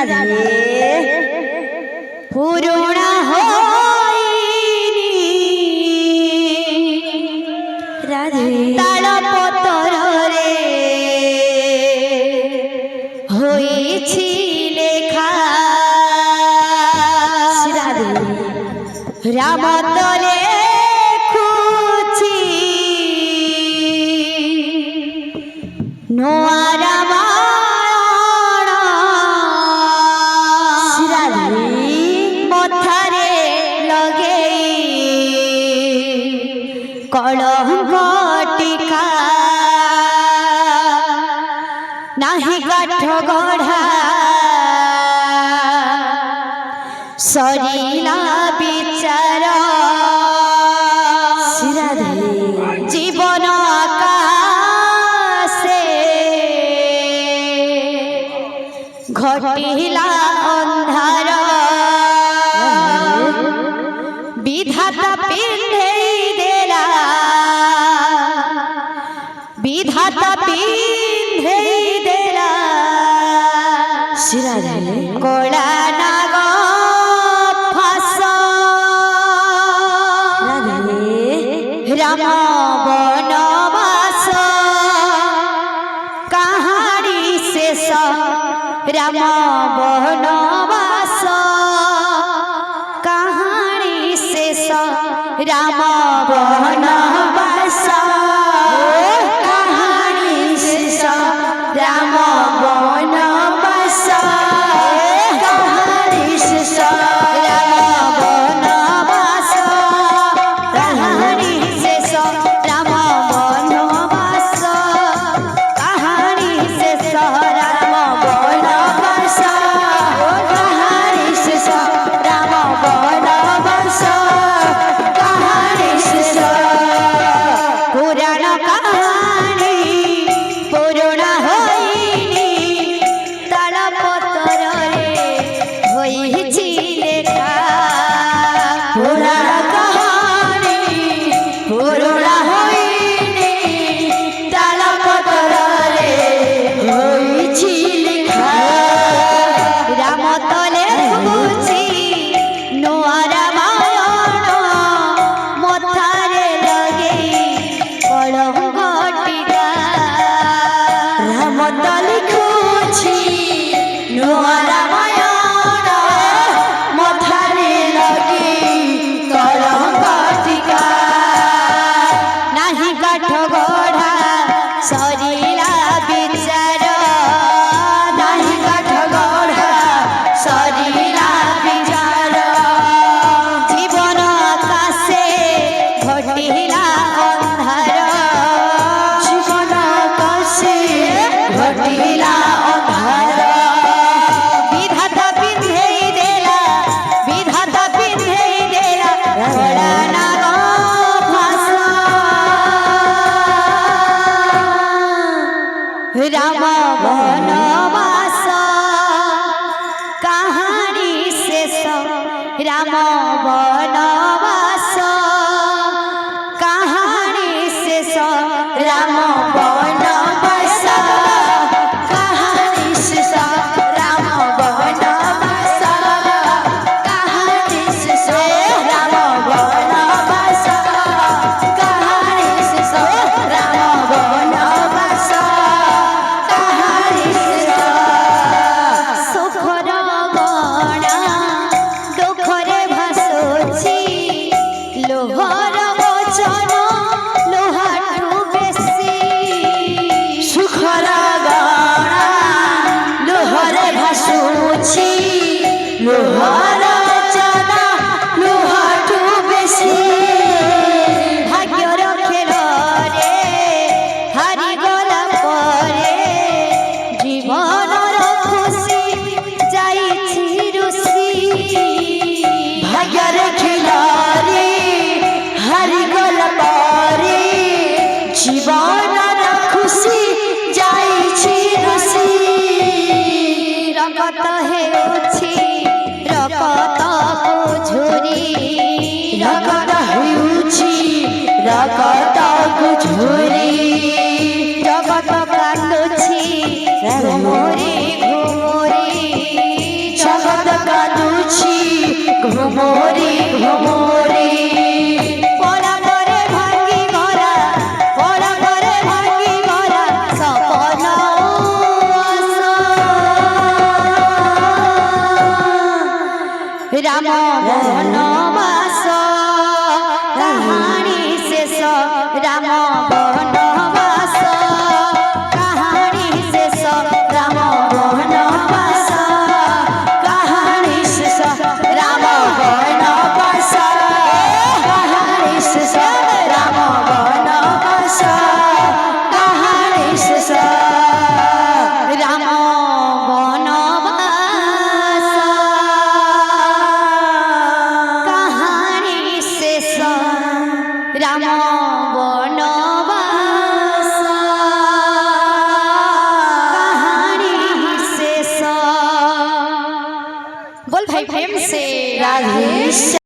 রাধে পুরোনা হইনি রাধে তালপত্রে হয়েছি লেখা রাধে রামতলে খুঁজি নোয়া কলঙ্ক টিকা নাহি কাঠ গড়া সরিলা বিচার জীবন আকাশে ঘটিলা অন্ধার বিধাতা পিন্ধে বিধাতা পিন্ধে দেলা কলা নাগ ফাঁস রাম বনবাস কাহানি শেষ রাম বনবাস কাহানি শেষ রাম বনবাস রাম বনবাস কাহানি শেষ রাম বনবাস কাহানি শেষ রাম বনবাস কাহানি শেষ রাম বনবাস কাহানি শেষ রাম বনবাস কাহানি শেষ পুরাণ কাহানি পুরোনা হয়েছি লেখা পুরাণ কাহানি পুরোনা হইনি তালপত্রে হয়েছি লেখা রামতলে খুঁজি নোয়া রামায়ণ মথারে লগে কলঙ্ক টিকা রামতলে খুঁজি নোয়া সরিলা বিচার নাহি কাঠ গড়া সরিলা বিচার জীবন আকাশে ঘটিলা অন্ধার জীবন আকাশে ঘটিলা অন্ধার বিধাতা পিন্ধেই দেলা বিধাতা পিন্ধেই দেলা ঘোড়া নাগ রাম বনবাস কাহানি শেষ রাম বনবাস কাহানি শেষ রাম বনবাস কাহানি শেষ রাম বনবাস কাহানি শেষ রাম বনবাস কাহানি শেষ রাম বনবাস সুখর গণা দুঃখরে ভাসুছি লোহর বচন লোহাঠু বেশি সুখর গণা লোহরে ভাসুছি লোহর বচন লোহাঠু বেশি ভাগ্যর খেলরে হারি গলা পরে জীবনর খুশি যাইছি রুষি ভাগ্যর খেলরে হারি গলা পরে জীবনর খুশি যাইছি রুষি রকত হেউছি রকত ঘুমরি ঘুমরি পড়া করে ভাঙ্গি গলা পড়া করে ভাঙ্গি গলা সপন রাম বনবাস কাহানি শেষ রাম বনবাস কাহানি শেষ রাম বনবাস কাহানি শেষ রাম বনবাস কাহানি শেষ রাম বনবাস কাহানি শেষ রাম বনবাস কাহানি শেষ রাম বনবাস কাহানি শেষ। बोल भाई प्रेम से राधे।